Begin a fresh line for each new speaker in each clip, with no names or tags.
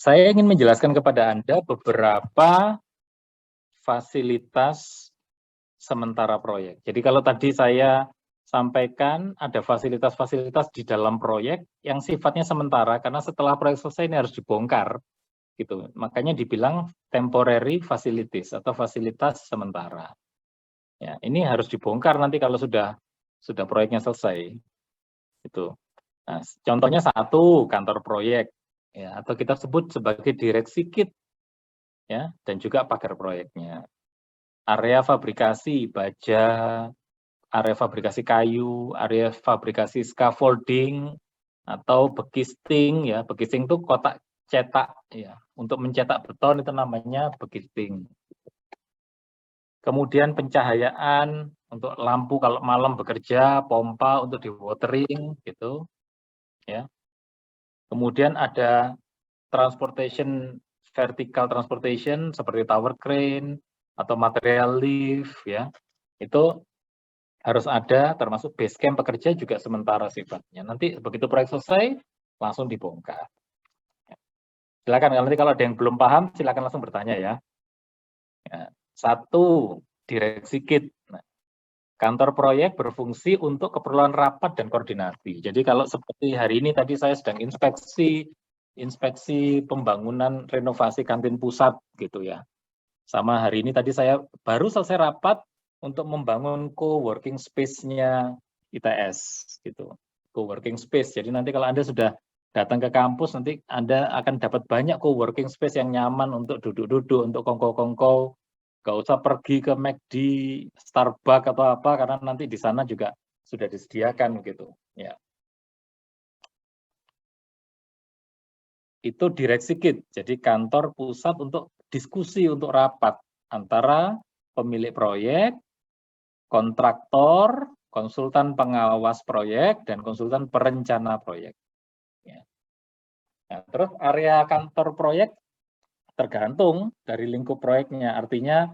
saya ingin menjelaskan kepada Anda beberapa fasilitas sementara proyek. Jadi kalau tadi saya sampaikan ada fasilitas-fasilitas di dalam proyek yang sifatnya sementara, karena setelah proyek selesai ini harus dibongkar, gitu. Makanya dibilang temporary facilities atau fasilitas sementara. Ya, ini harus dibongkar nanti kalau sudah proyeknya selesai. Itu. Nah, contohnya satu, kantor proyek, ya, atau kita sebut sebagai direksi kit, ya, dan juga pagar proyeknya. Area fabrikasi baja, area fabrikasi kayu, area fabrikasi scaffolding, atau bekisting, ya, bekisting itu kotak cetak, ya, untuk mencetak beton itu namanya bekisting. Kemudian pencahayaan untuk lampu kalau malam bekerja, pompa untuk di watering, gitu, ya. Kemudian ada transportation, vertical transportation seperti tower crane atau material lift, ya. Itu harus ada, termasuk base camp pekerja juga sementara sifatnya. Nanti begitu proyek selesai langsung dibongkar. Silakan nanti kalau ada yang belum paham silakan langsung bertanya ya. Satu, direksi kit. Nah, kantor proyek berfungsi untuk keperluan rapat dan koordinasi. Jadi kalau seperti hari ini tadi saya sedang inspeksi pembangunan renovasi kantin pusat gitu ya. Sama hari ini tadi saya baru selesai rapat untuk membangun co-working space-nya ITS gitu. Co-working space. Jadi nanti kalau Anda sudah datang ke kampus nanti Anda akan dapat banyak co-working space yang nyaman untuk duduk-duduk, untuk kongko-kongko. Gak usah pergi ke McD, Starbucks atau apa karena nanti di sana juga sudah disediakan gitu, ya. Itu direksi kit. Jadi kantor pusat untuk diskusi, untuk rapat antara pemilik proyek, kontraktor, konsultan pengawas proyek, dan konsultan perencana proyek. Ya. Nah, terus area kantor proyek tergantung dari lingkup proyeknya. Artinya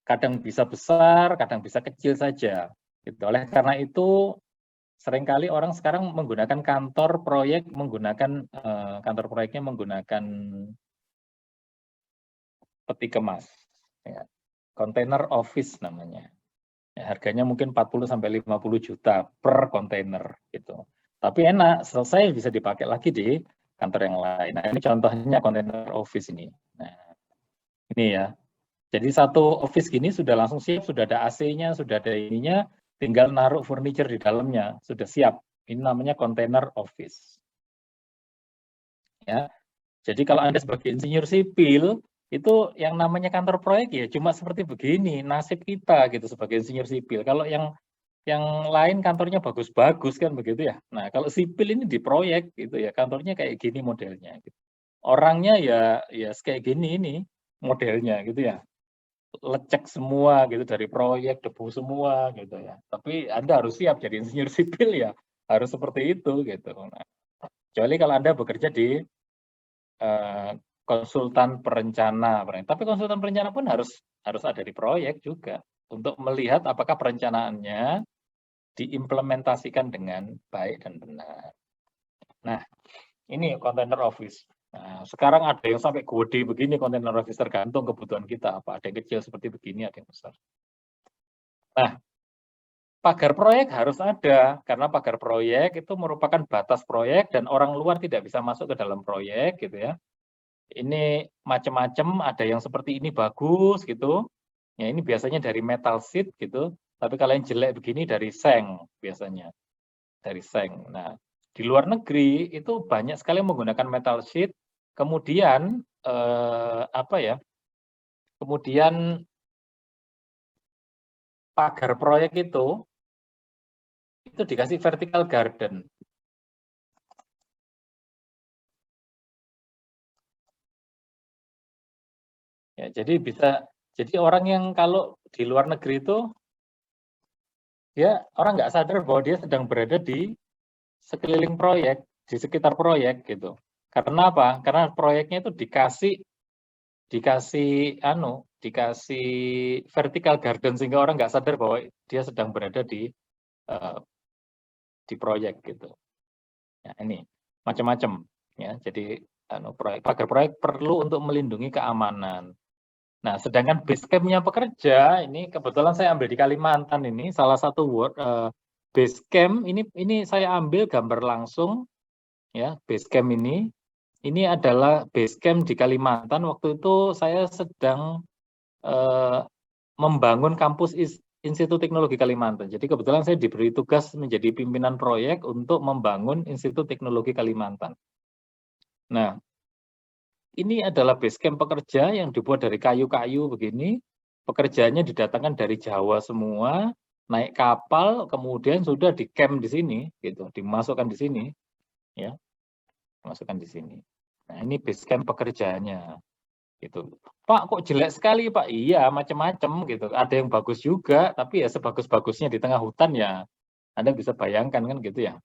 kadang bisa besar, kadang bisa kecil saja. Gitu. Oleh karena itu, seringkali orang sekarang menggunakan kantor proyeknya menggunakan peti kemas, ya. Container office namanya. Ya, harganya mungkin 40 sampai 50 juta per kontainer gitu. Tapi enak, selesai bisa dipakai lagi di kantor yang lain. Nah, ini contohnya container office ini. Nah, ini ya. Jadi satu office gini sudah langsung siap, sudah ada AC-nya, sudah ada ininya, tinggal naruh furniture di dalamnya, sudah siap. Ini namanya container office. Ya. Jadi kalau Anda sebagai insinyur sipil, itu yang namanya kantor proyek ya cuma seperti begini, nasib kita gitu sebagai insinyur sipil. Kalau yang lain kantornya bagus-bagus kan begitu ya. Nah, kalau sipil ini di proyek gitu ya, kantornya kayak gini modelnya gitu. Orangnya ya kayak gini ini modelnya gitu ya. Lecek semua gitu dari proyek, debu semua gitu ya. Tapi Anda harus siap jadi insinyur sipil ya, harus seperti itu gitu. Nah, kecuali kalau Anda bekerja di konsultan perencana, tapi konsultan perencana pun harus ada di proyek juga untuk melihat apakah perencanaannya diimplementasikan dengan baik dan benar. Nah, ini container office. Nah, sekarang ada yang sampai gede begini container office, tergantung kebutuhan kita apa. Ada yang kecil seperti begini, ada yang besar. Nah, pagar proyek harus ada karena pagar proyek itu merupakan batas proyek dan orang luar tidak bisa masuk ke dalam proyek gitu ya. Ini macam-macam, ada yang seperti ini bagus gitu. Ya ini biasanya dari metal sheet gitu. Tapi kalau yang jelek begini dari seng biasanya. Dari seng. Nah, di luar negeri itu banyak sekali menggunakan metal sheet. Kemudian kemudian pagar proyek itu dikasih vertical garden. Ya, jadi orang yang kalau di luar negeri itu orang nggak sadar bahwa dia sedang berada di sekeliling proyek, di sekitar proyek gitu. Karena apa? Karena proyeknya itu dikasih vertical garden sehingga orang nggak sadar bahwa dia sedang berada di proyek gitu. Ya, ini macam-macam ya. Jadi pagar proyek perlu untuk melindungi keamanan. Nah, sedangkan base camp-nya pekerja ini kebetulan saya ambil di Kalimantan ini salah satu base camp ini saya ambil gambar langsung ya, base camp ini adalah base camp di Kalimantan. Waktu itu saya sedang membangun kampus Institut Teknologi Kalimantan. Jadi kebetulan saya diberi tugas menjadi pimpinan proyek untuk membangun Institut Teknologi Kalimantan. Nah, ini adalah base camp pekerja yang dibuat dari kayu-kayu begini. Pekerjaannya didatangkan dari Jawa semua, naik kapal, kemudian sudah di camp di sini, gitu, dimasukkan di sini, ya, dimasukkan di sini. Nah, ini base camp pekerjaannya, gitu. Pak, kok jelek sekali, Pak? Iya, macam-macam, gitu. Ada yang bagus juga, tapi ya sebagus-bagusnya di tengah hutan ya, Anda bisa bayangkan kan, gitu ya.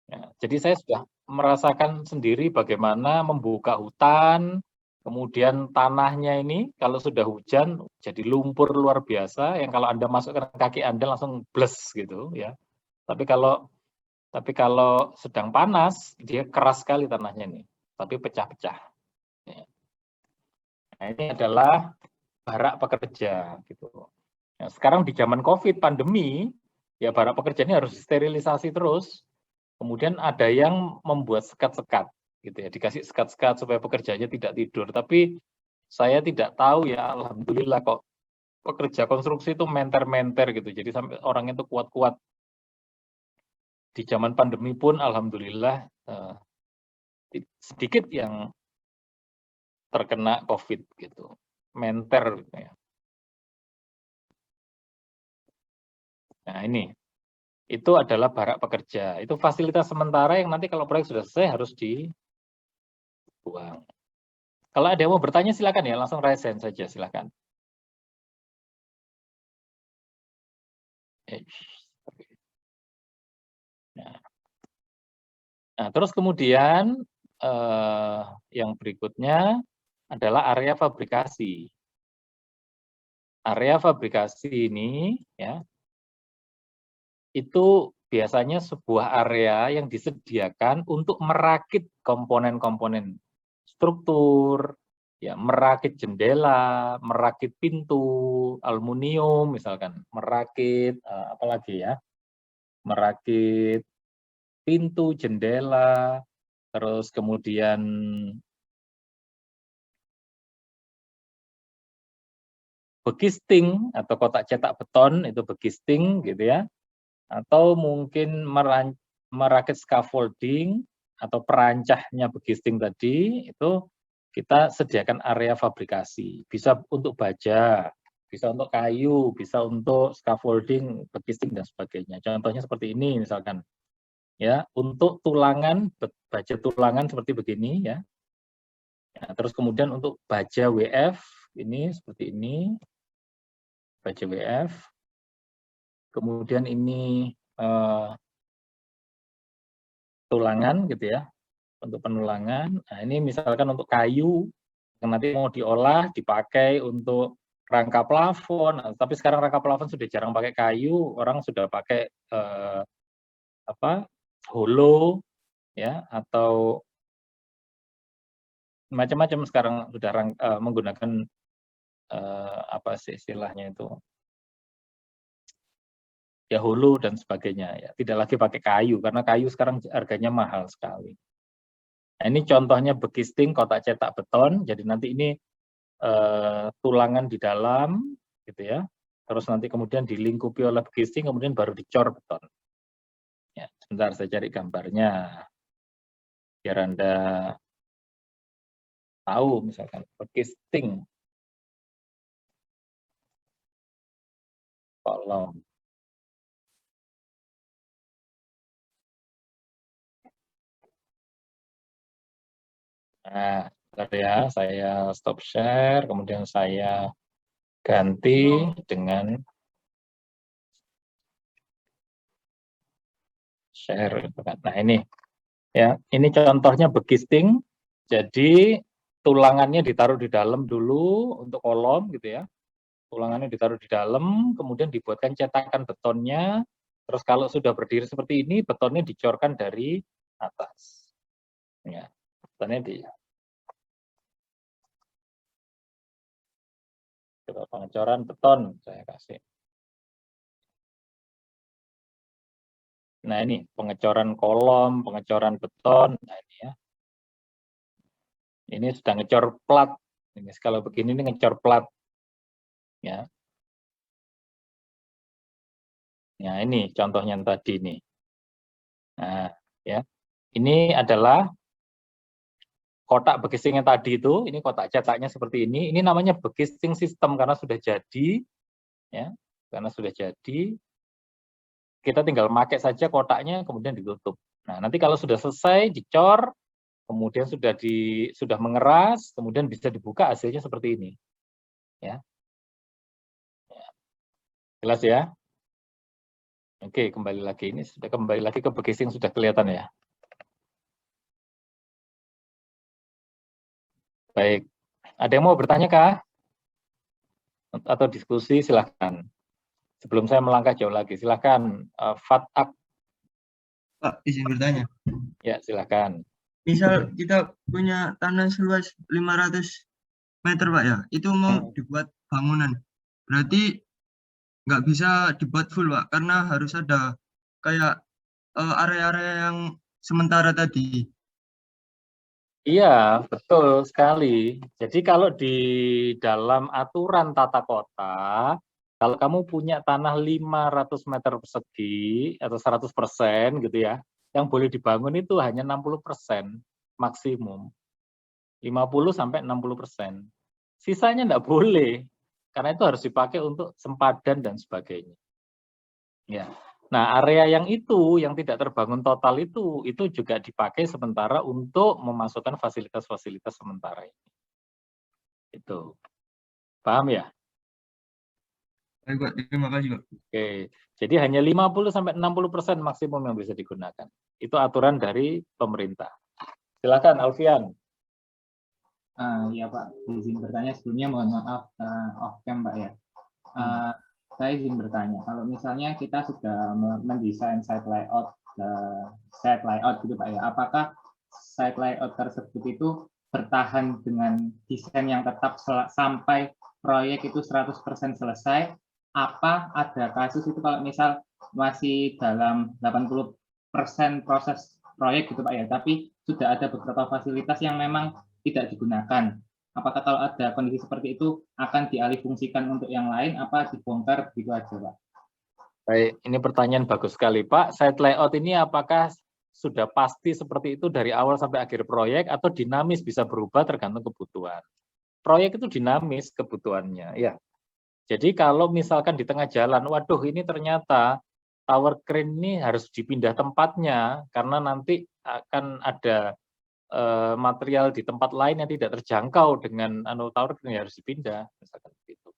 Ya, jadi saya sudah merasakan sendiri bagaimana membuka hutan, kemudian tanahnya ini kalau sudah hujan jadi lumpur luar biasa yang kalau Anda masukkan kaki Anda langsung bles gitu ya. Tapi kalau sedang panas dia keras sekali tanahnya ini, tapi pecah-pecah. Ya. Nah, ini adalah barak pekerja gitu. Nah, sekarang di zaman Covid pandemi ya barak pekerja ini harus sterilisasi terus. Kemudian ada yang membuat sekat-sekat, gitu ya, dikasih sekat-sekat supaya pekerjanya tidak tidur. Tapi saya tidak tahu ya, alhamdulillah kok pekerja konstruksi itu menter-menter gitu. Jadi sampai orang itu kuat-kuat. Di zaman pandemi pun alhamdulillah sedikit yang terkena COVID gitu, menter. Gitu ya. Nah ini. Itu adalah barak pekerja. Itu fasilitas sementara yang nanti kalau proyek sudah selesai harus dibuang. Kalau ada yang mau bertanya silakan ya, langsung raise hand saja silakan. Nah, terus kemudian yang berikutnya adalah area fabrikasi. Area fabrikasi ini ya itu biasanya sebuah area yang disediakan untuk merakit komponen-komponen struktur, ya merakit jendela, merakit pintu, aluminium misalkan, merakit apalagi ya, merakit pintu, jendela, terus kemudian begisting atau kotak cetak beton itu begisting gitu ya. Atau mungkin merakit scaffolding atau perancahnya begisting tadi itu kita sediakan area fabrikasi. Bisa untuk baja, bisa untuk kayu, bisa untuk scaffolding, begisting dan sebagainya. Contohnya seperti ini misalkan. Ya, untuk tulangan baja tulangan seperti begini ya. Ya, terus kemudian untuk baja WF ini seperti ini. Baja WF. Kemudian ini tulangan gitu ya, untuk penulangan. Nah, ini misalkan untuk kayu yang nanti mau diolah dipakai untuk rangka plafon. Nah, tapi sekarang rangka plafon sudah jarang pakai kayu, orang sudah pakai holo ya atau macam-macam sekarang sudah menggunakan apa sih istilahnya itu ya hulu dan sebagainya ya, tidak lagi pakai kayu karena kayu sekarang harganya mahal sekali. Nah, ini contohnya begisting kotak cetak beton, jadi nanti ini tulangan di dalam gitu ya, terus nanti kemudian dilingkupi oleh begisting, kemudian baru dicor beton. Ya, sebentar saya cari gambarnya biar Anda tahu misalkan begisting kolom. Nah, bentar ya, saya stop share, kemudian saya ganti dengan share. Nah ini, ya, ini contohnya begisting. Jadi tulangannya ditaruh di dalam dulu untuk kolom gitu ya. Tulangannya ditaruh di dalam, kemudian dibuatkan cetakan betonnya. Terus kalau sudah berdiri seperti ini, betonnya dicorkan dari atas. Ya, betonnya Coba pengecoran beton saya kasih. Nah ini pengecoran kolom, pengecoran beton. Nah ini ya. Ini sudah ngecor plat. Ini kalau begini ini ngecor plat. Ya. Nah ini contohnya yang tadi nih. Nah ya. Ini adalah kotak bekising yang tadi itu. Ini kotak cetaknya seperti ini. Ini namanya bekising sistem karena sudah jadi. Ya. Karena sudah jadi. Kita tinggal pakai saja kotaknya kemudian ditutup. Nah nanti kalau sudah selesai dicor. Kemudian sudah mengeras, kemudian bisa dibuka hasilnya seperti ini. Ya. Jelas ya? Oke, kembali lagi. Ini sudah kembali lagi ke bekising, sudah kelihatan ya. Baik. Ada yang mau bertanya kah? Atau diskusi, silahkan. Sebelum saya melangkah jauh lagi, silahkan. Fatak.
Pak, izin bertanya.
Ya, silahkan.
Misal kita punya tanah seluas 500 meter, Pak ya, itu mau dibuat bangunan. Berarti nggak bisa dibuat full, Pak, karena harus ada kayak area-area yang sementara tadi.
Iya, betul sekali. Jadi kalau di dalam aturan tata kota, kalau kamu punya tanah 500 meter persegi atau 100% gitu ya, yang boleh dibangun itu hanya 60% maksimum. 50 sampai 60%. Sisanya enggak boleh. Karena itu harus dipakai untuk sempadan dan sebagainya. Ya. Nah, area yang itu yang tidak terbangun total itu juga dipakai sementara untuk memasukkan fasilitas-fasilitas sementara ini. Itu. Paham ya?
Baik, Pak, terima kasih, Pak.
Oke. Jadi hanya 50 sampai 60% maksimum yang bisa digunakan. Itu aturan dari pemerintah. Silakan Alfian.
Iya Pak, izin bertanya sebelumnya, mohon maaf off cam Pak ya. Saya izin bertanya, kalau misalnya kita sudah mendesain site layout gitu Pak ya, apakah site layout tersebut itu bertahan dengan desain yang tetap sampai proyek itu 100% selesai? Apa ada kasus itu kalau misal masih dalam 80% proses proyek gitu Pak ya, tapi sudah ada beberapa fasilitas yang memang tidak digunakan. Apakah kalau ada kondisi seperti itu akan dialihfungsikan untuk yang lain, apa dibongkar begitu aja, Pak?
Baik, ini pertanyaan bagus sekali, Pak. Site layout ini apakah sudah pasti seperti itu dari awal sampai akhir proyek atau dinamis bisa berubah tergantung kebutuhan? Proyek itu dinamis kebutuhannya, ya. Jadi kalau misalkan di tengah jalan, waduh ini ternyata tower crane ini harus dipindah tempatnya karena nanti akan ada material di tempat lain yang tidak terjangkau dengan tower crane harus dipindah, misalkan begitu.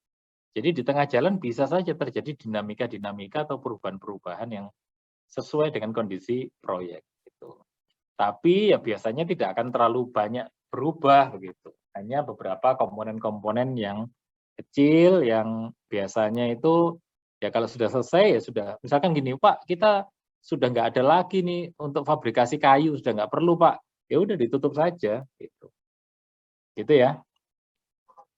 Jadi di tengah jalan bisa saja terjadi dinamika-dinamika atau perubahan-perubahan yang sesuai dengan kondisi proyek. Gitu. Tapi ya biasanya tidak akan terlalu banyak berubah begitu. Hanya beberapa komponen-komponen yang kecil yang biasanya itu ya kalau sudah selesai ya sudah. Misalkan gini, Pak, kita sudah nggak ada lagi nih untuk fabrikasi kayu, sudah nggak perlu, Pak. Ya udah ditutup saja gitu. Gitu ya.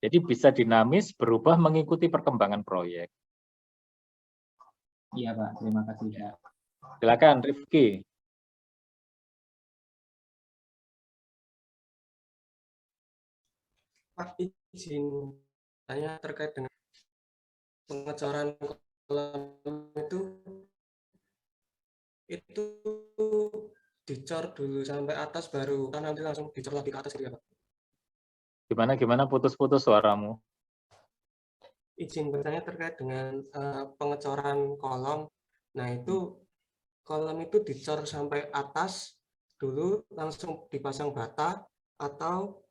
Jadi bisa dinamis berubah mengikuti perkembangan proyek.
Iya, Pak. Terima kasih, Pak.
Silakan Rifki.
Pak, izin tanya terkait dengan pengecoran kolam itu dicor dulu sampai atas baru kan nanti langsung dicor lagi ke atas gitu ya Pak?
Gimana putus-putus suaramu?
Izin bertanya terkait dengan pengecoran kolom. Nah itu kolom itu dicor sampai atas dulu langsung dipasang bata atau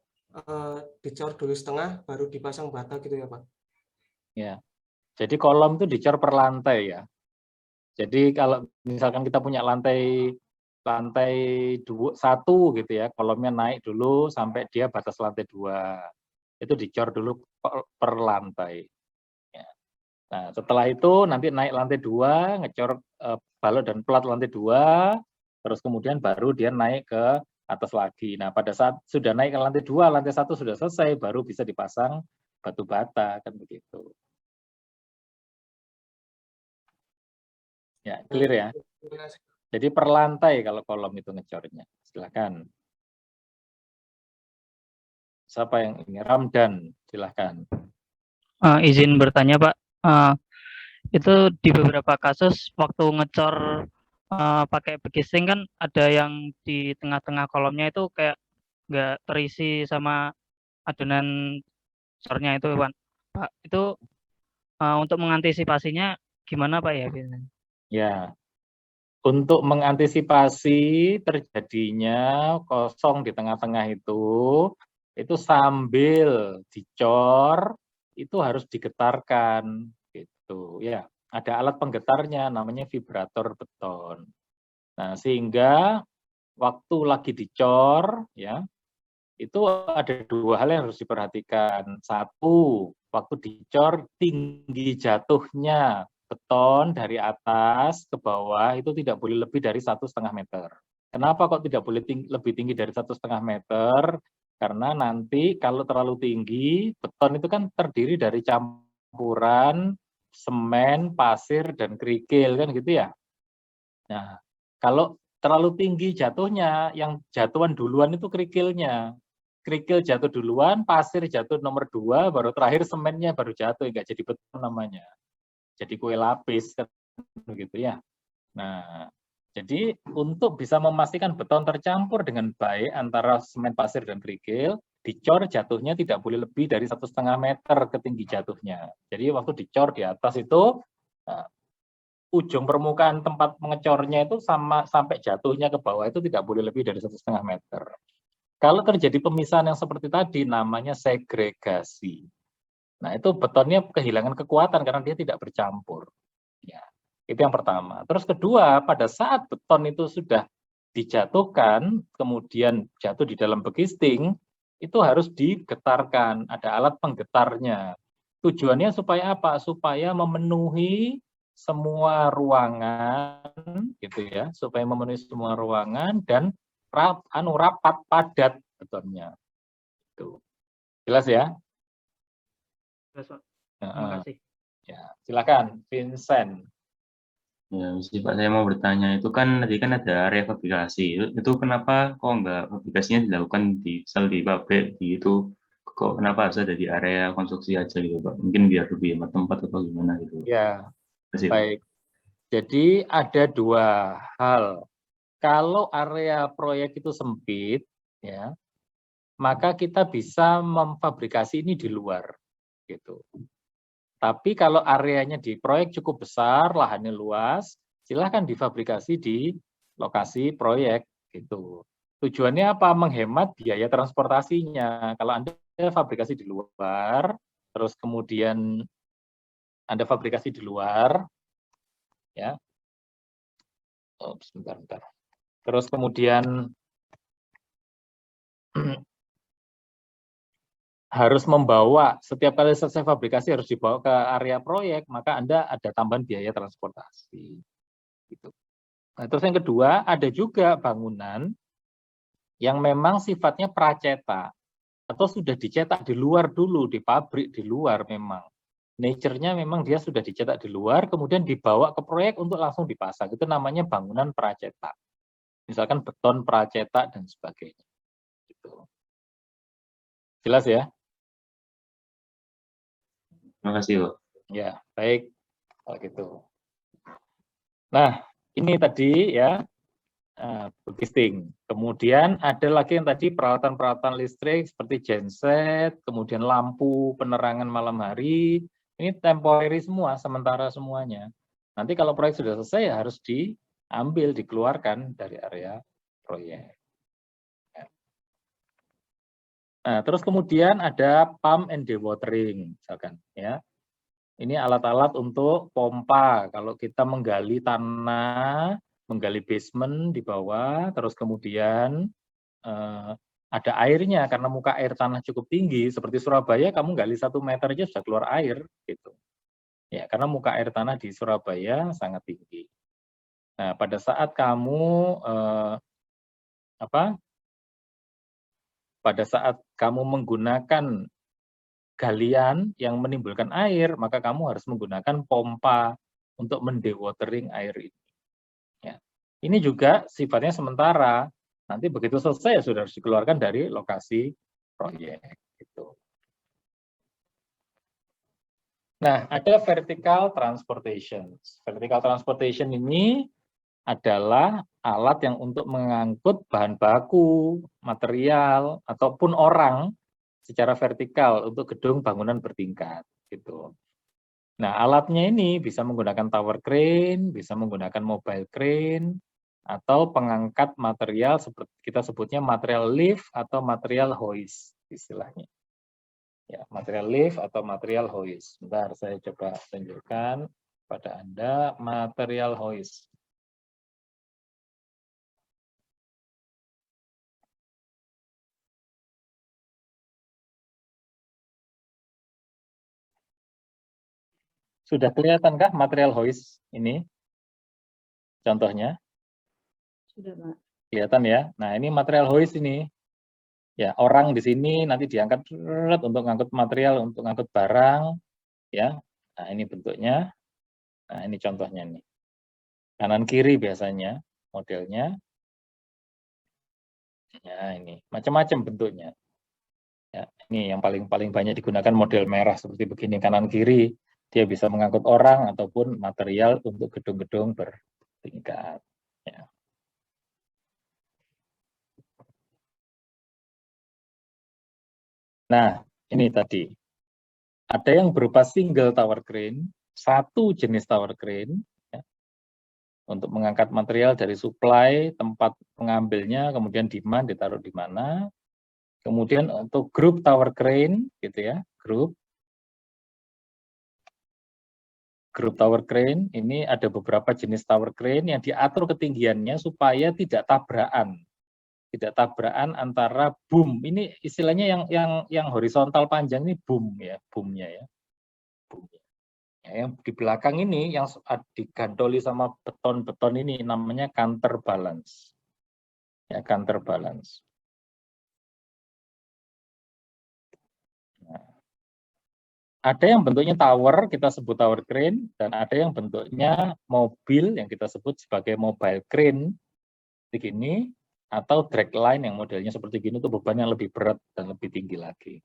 dicor dulu setengah baru dipasang bata gitu ya Pak?
Ya. Jadi kolom itu dicor per lantai ya. Jadi kalau misalkan kita punya lantai 1 gitu ya, kolomnya naik dulu sampai dia batas lantai 2. Itu dicor dulu per lantai. Ya. Nah, setelah itu nanti naik lantai 2, ngecor balok dan plat lantai 2, terus kemudian baru dia naik ke atas lagi. Nah, pada saat sudah naik ke lantai 2, lantai 1 sudah selesai, baru bisa dipasang batu bata, kan begitu. Ya, clear ya. Jadi per lantai kalau kolom itu ngecornya. Silakan. Siapa yang ini? Ramdan, silakan.
Izin bertanya Pak, itu di beberapa kasus waktu ngecor pakai bekising kan ada yang di tengah-tengah kolomnya itu kayak nggak terisi sama adonan cornya itu Pak. Itu untuk mengantisipasinya gimana Pak ya biasanya?
Ya, untuk mengantisipasi terjadinya kosong di tengah-tengah itu sambil dicor itu harus digetarkan gitu ya. Ada alat penggetarnya namanya vibrator beton. Nah, sehingga waktu lagi dicor ya, itu ada dua hal yang harus diperhatikan. Satu, waktu dicor tinggi jatuhnya beton dari atas ke bawah itu tidak boleh lebih dari 1,5 meter. Kenapa kok tidak boleh lebih tinggi dari 1,5 meter? Karena nanti kalau terlalu tinggi, beton itu kan terdiri dari campuran semen, pasir, dan kerikil kan gitu ya. Nah, kalau terlalu tinggi jatuhnya, yang jatuhan duluan itu kerikilnya. Kerikil jatuh duluan, pasir jatuh nomor 2, baru terakhir semennya baru jatuh, nggak jadi beton namanya. Jadi kue lapis kan begitu ya. Nah, jadi untuk bisa memastikan beton tercampur dengan baik antara semen, pasir, dan kerikil, dicor jatuhnya tidak boleh lebih dari 1,5 meter ketinggi jatuhnya. Jadi waktu dicor di atas itu ujung permukaan tempat mengecornya itu sampai jatuhnya ke bawah itu tidak boleh lebih dari 1,5 meter. Kalau terjadi pemisahan yang seperti tadi namanya segregasi. Nah, itu betonnya kehilangan kekuatan karena dia tidak bercampur. Ya, itu yang pertama. Terus kedua, pada saat beton itu sudah dijatuhkan, kemudian jatuh di dalam bekisting, itu harus digetarkan. Ada alat penggetarnya. Tujuannya supaya apa? Supaya memenuhi semua ruangan, gitu ya, supaya memenuhi semua ruangan dan rapat padat betonnya. Itu. Jelas ya?
Terima kasih.
Ya, silakan Vincent.
Ya, mesti Pak, saya mau bertanya, itu kan tadi kan ada area fabrikasi, itu kenapa kok nggak fabrikasinya dilakukan di misal di pabrik gitu, kok kenapa harus ada di area konstruksi aja gitu Pak? Mungkin biar lebih hemat tempat atau gimana gitu.
Ya,
Kasih.
baik. Jadi ada dua hal. Kalau area proyek itu sempit, ya, maka kita bisa memfabrikasi ini di luar, gitu. Tapi kalau areanya di proyek cukup besar, lahannya luas, silahkan difabrikasi di lokasi proyek, gitu. Tujuannya apa? Menghemat biaya transportasinya. Kalau Anda fabrikasi di luar, terus kemudian Anda fabrikasi di luar, ya. Oh, sebentar. Terus kemudian harus membawa, setiap kali selesai fabrikasi harus dibawa ke area proyek, maka Anda ada tambahan biaya transportasi. Gitu. Nah, terus yang kedua, ada juga bangunan yang memang sifatnya pracetak, atau sudah dicetak di luar dulu, di pabrik di luar memang. Nature-nya memang dia sudah dicetak di luar, kemudian dibawa ke proyek untuk langsung dipasang. Itu namanya bangunan pracetak. Misalkan beton pracetak dan sebagainya. Gitu. Jelas ya?
Terima kasih Pak.
Ya, baik. Kalau gitu. Nah, ini tadi ya bekisting. Kemudian ada lagi yang tadi peralatan-peralatan listrik seperti genset, kemudian lampu penerangan malam hari. Ini temporary semua, sementara semuanya. Nanti kalau proyek sudah selesai ya harus diambil, dikeluarkan dari area proyek. Nah, terus kemudian ada pump and dewatering, misalkan ya. Ini alat-alat untuk pompa. Kalau kita menggali tanah, menggali basement di bawah, terus kemudian ada airnya karena muka air tanah cukup tinggi. Seperti Surabaya, kamu gali 1 meter aja sudah keluar air, gitu. Ya, karena muka air tanah di Surabaya sangat tinggi. Nah, pada saat kamu pada saat kamu menggunakan galian yang menimbulkan air, maka kamu harus menggunakan pompa untuk mendewatering air ini. Ya. Ini juga sifatnya sementara. Nanti begitu selesai ya sudah harus dikeluarkan dari lokasi proyek. Gitu. Nah, ada vertical transportation. Vertical transportation ini adalah alat yang untuk mengangkut bahan baku, material, ataupun orang secara vertikal untuk gedung bangunan bertingkat. Gitu. Nah, alatnya ini bisa menggunakan tower crane, bisa menggunakan mobile crane, atau pengangkat material seperti kita sebutnya material lift atau material hoist istilahnya. Ya, material lift atau material hoist. Bentar, saya coba tunjukkan pada Anda material hoist. Sudah kelihatankah material hoist ini? Contohnya?
Sudah, Pak.
Kelihatan ya. Nah, ini material hoist ini. Ya, orang di sini nanti diangkat untuk ngangkut material, untuk ngangkut barang, ya. Nah, ini bentuknya. Nah, ini contohnya nih. Kanan kiri biasanya modelnya. Ya, ini macam-macam bentuknya. Ya, ini yang paling banyak digunakan model merah seperti begini kanan kiri. Dia bisa mengangkut orang ataupun material untuk gedung-gedung bertingkat. Ya. Nah, ini tadi. Ada yang berupa single tower crane, satu jenis tower crane, ya, untuk mengangkat material dari supply, tempat pengambilnya, kemudian demand ditaruh di mana. Kemudian untuk group tower crane, gitu ya, group tower crane, ini ada beberapa jenis tower crane yang diatur ketinggiannya supaya tidak tabrakan. Tidak tabrakan antara boom. Ini istilahnya yang horizontal panjang ini boom ya, boomnya ya. Boomnya. Ya, yang di belakang ini yang digantoli sama beton-beton ini namanya counterbalance. Ya, counterbalance. Nah, ada yang bentuknya tower, kita sebut tower crane, dan ada yang bentuknya mobil yang kita sebut sebagai mobile crane. Begini, atau drag line yang modelnya seperti gini itu bebannya lebih berat dan lebih tinggi lagi.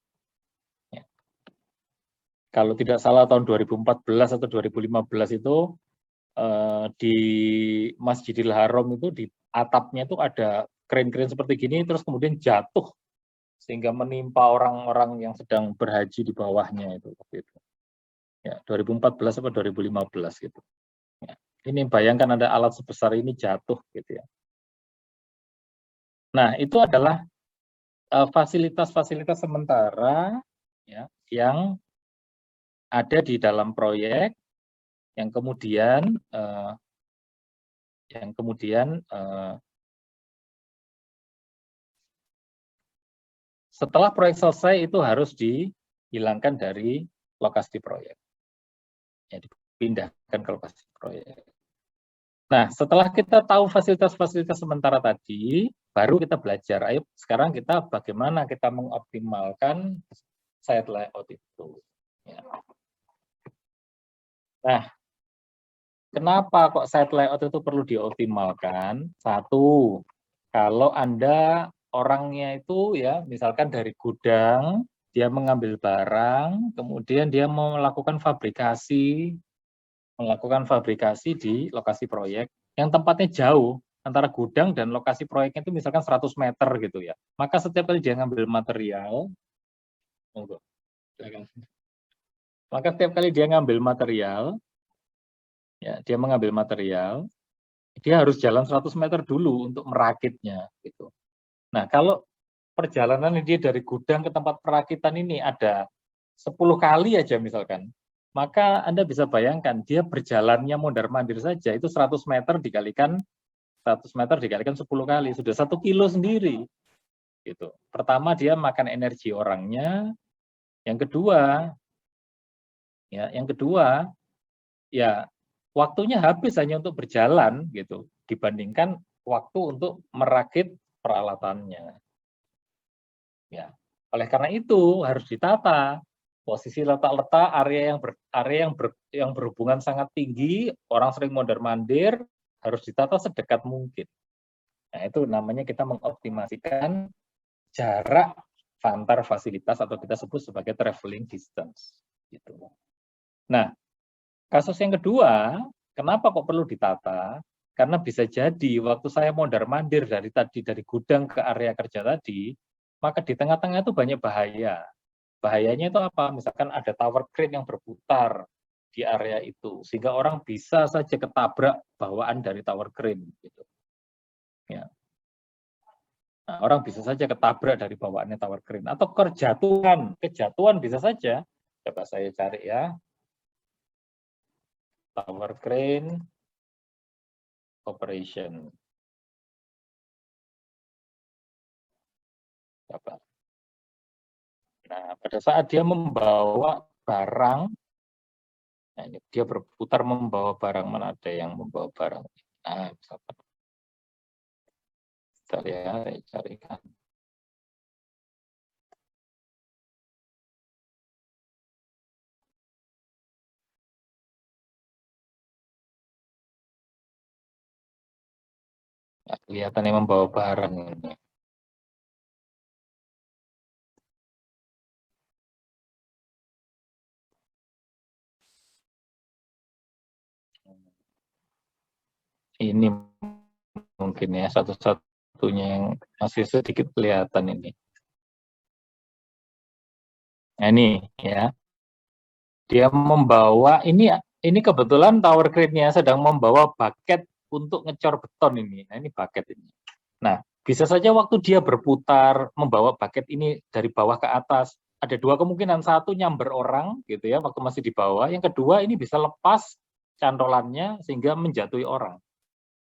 Ya. Kalau tidak salah tahun 2014 atau 2015 itu di Masjidil Haram itu di atapnya itu ada crane-crane seperti gini terus kemudian jatuh sehingga menimpa orang-orang yang sedang berhaji di bawahnya itu waktu itu. Ya, 2014 atau 2015 gitu. Ya. Ini bayangkan ada alat sebesar ini jatuh gitu ya. Nah, itu adalah fasilitas-fasilitas sementara ya, yang ada di dalam proyek yang kemudian setelah proyek selesai itu harus dihilangkan dari lokasi proyek, ya, dipindahkan ke lokasi proyek. Nah, setelah kita tahu fasilitas-fasilitas sementara tadi, baru kita belajar. Ayo sekarang kita bagaimana kita mengoptimalkan site layout itu. Ya. Nah, kenapa kok site layout itu perlu dioptimalkan? Satu, kalau Anda orangnya itu ya, misalkan dari gudang, dia mengambil barang, kemudian dia mau melakukan fabrikasi di lokasi proyek yang tempatnya jauh antara gudang dan lokasi proyeknya itu misalkan 100 meter gitu ya. Maka setiap kali dia ngambil material, maka setiap kali dia ngambil material, ya, dia mengambil material, dia harus jalan 100 meter dulu untuk merakitnya gitu. Nah, kalau perjalanan dia dari gudang ke tempat perakitan ini ada 10 kali aja misalkan, maka Anda bisa bayangkan dia berjalannya mondar-mandir saja itu 100 meter dikalikan 10 kali sudah 1 kilo sendiri. Gitu. Pertama dia makan energi orangnya, yang kedua ya waktunya habis hanya untuk berjalan gitu dibandingkan waktu untuk merakit peralatannya. Ya, oleh karena itu harus ditata. Posisi letak-letak area yang berhubungan sangat tinggi, orang sering mondar-mandir, harus ditata sedekat mungkin. Nah, itu namanya kita mengoptimasikan jarak antar fasilitas atau kita sebut sebagai traveling distance. Gitu. Nah, kasus yang kedua, kenapa kok perlu ditata? Karena bisa jadi waktu saya mondar-mandir dari gudang ke area kerja tadi, maka di tengah-tengah itu banyak bahaya. Bahayanya itu apa? Misalkan ada tower crane yang berputar di area itu, sehingga orang bisa saja ketabrak bawaan dari tower crane. Gitu. Ya. Nah, orang bisa saja ketabrak dari bawaannya tower crane. Atau kejatuhan bisa saja. Coba saya cari ya. Tower crane operation. Coba. Nah, pada saat dia membawa barang, nah ini dia berputar membawa barang, mana ada yang membawa barang. Nah, misalkan. Bentar ya, saya carikan. Nah, kelihatan yang membawa barang ini. Ini mungkin ya satu-satunya yang masih sedikit kelihatan ini. Nah, ini ya. Dia membawa ini kebetulan tower crane-nya sedang membawa bucket untuk ngecor beton ini. Nah, ini bucket ini. Nah, bisa saja waktu dia berputar membawa bucket ini dari bawah ke atas, ada dua kemungkinan. Satu, nyamber orang gitu ya waktu masih di bawah. Yang kedua, ini bisa lepas cantolannya sehingga menjatuhi orang.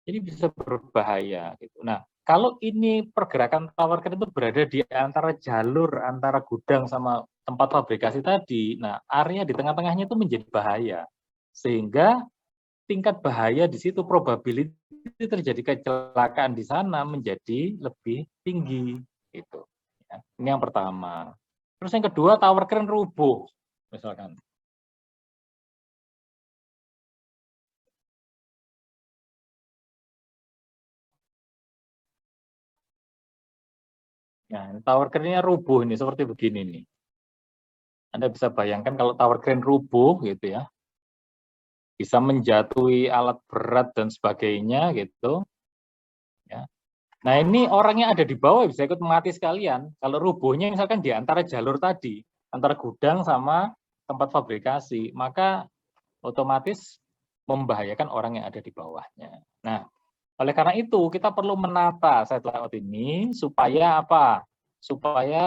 Ini bisa berbahaya gitu. Nah, kalau ini pergerakan tower crane itu berada di antara jalur antara gudang sama tempat fabrikasi tadi, nah area di tengah-tengahnya itu menjadi bahaya. Sehingga tingkat bahaya di situ, probability terjadi kecelakaan di sana menjadi lebih tinggi gitu. Ya, ini yang pertama. Terus yang kedua, tower crane rubuh misalkan. Nah, tower crane-nya rubuh ini seperti begini nih. Anda bisa bayangkan kalau tower crane rubuh gitu ya, bisa menjatuhi alat berat dan sebagainya gitu. Ya. Nah, ini orangnya ada di bawah bisa ikut mati sekalian. Kalau rubuhnya misalkan di antara jalur tadi, antara gudang sama tempat fabrikasi, maka otomatis membahayakan orang yang ada di bawahnya. Nah, oleh karena itu kita perlu menata site layout ini supaya apa? Supaya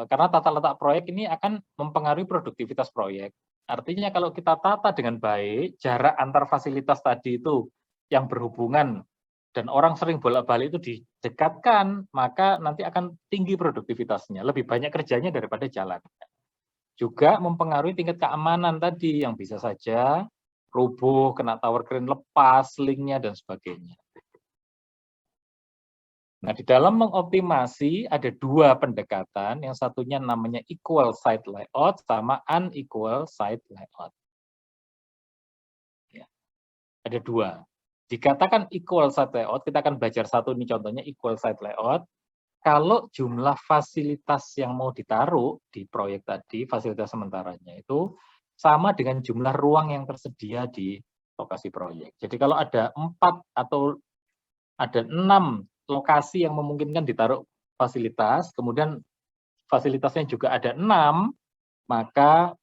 karena tata letak proyek ini akan mempengaruhi produktivitas proyek. Artinya kalau kita tata dengan baik, jarak antar fasilitas tadi itu yang berhubungan dan orang sering bolak-balik itu didekatkan, maka nanti akan tinggi produktivitasnya, lebih banyak kerjanya daripada jalan. Juga mempengaruhi tingkat keamanan tadi yang bisa saja rubuh, kena tower crane lepas, linknya dan sebagainya. Nah, di dalam mengoptimasi ada dua pendekatan, yang satunya namanya equal site layout sama unequal site layout. Ya. Ada dua. Dikatakan equal site layout, kita akan belajar satu ini contohnya equal site layout. Kalau jumlah fasilitas yang mau ditaruh di proyek tadi, fasilitas sementaranya itu sama dengan jumlah ruang yang tersedia di lokasi proyek. Jadi kalau ada 4 atau ada 6 lokasi yang memungkinkan ditaruh fasilitas, kemudian fasilitasnya juga ada 6, maka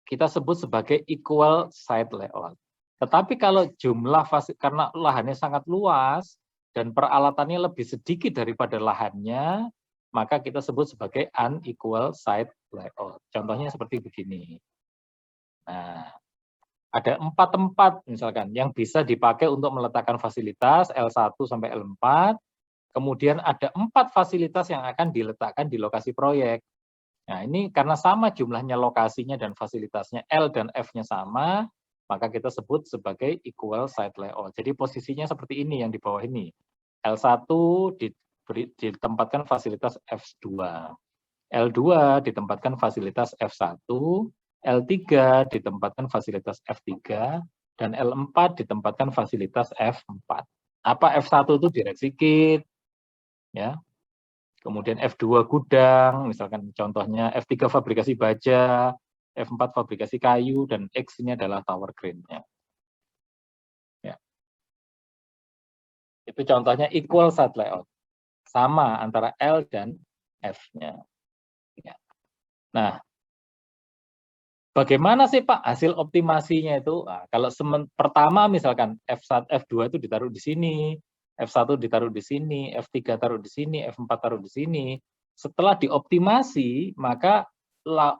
kita sebut sebagai equal site layout. Tetapi kalau jumlah karena lahannya sangat luas dan peralatannya lebih sedikit daripada lahannya, maka kita sebut sebagai unequal site layout. Contohnya seperti begini. Nah, ada 4 tempat misalkan yang bisa dipakai untuk meletakkan fasilitas L1 sampai L4. Kemudian ada 4 fasilitas yang akan diletakkan di lokasi proyek. Nah, ini karena sama jumlahnya lokasinya dan fasilitasnya L dan F-nya sama, maka kita sebut sebagai equal site layout. Jadi posisinya seperti ini yang di bawah ini. L1 ditempatkan fasilitas F2. L2 ditempatkan fasilitas F1, L3 ditempatkan fasilitas F3, dan L4 ditempatkan fasilitas F4. Apa F1 itu direksi kit, ya. Kemudian F2 gudang, misalkan contohnya F3 fabrikasi baja, F4 fabrikasi kayu, dan X ini adalah tower crane-nya. Ya. Itu contohnya equal site layout. Sama antara L dan F-nya. Ya. Nah, bagaimana sih Pak hasil optimasinya itu? Nah, kalau pertama misalkan F1, F2 itu ditaruh di sini, F1 ditaruh di sini, F3 taruh di sini, F4 taruh di sini. Setelah dioptimasi, maka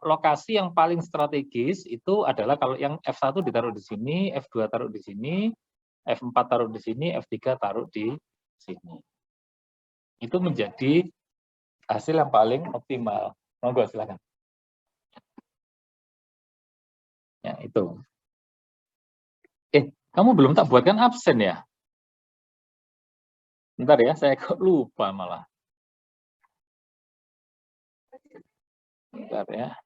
lokasi yang paling strategis itu adalah kalau yang F1 ditaruh di sini, F2 taruh di sini, F4 taruh di sini, F3 taruh di sini. Itu menjadi hasil yang paling optimal. Monggo silakan. Ya, itu. Kamu belum tak buatkan absen ya? Bentar ya, saya kok lupa malah. Bentar ya.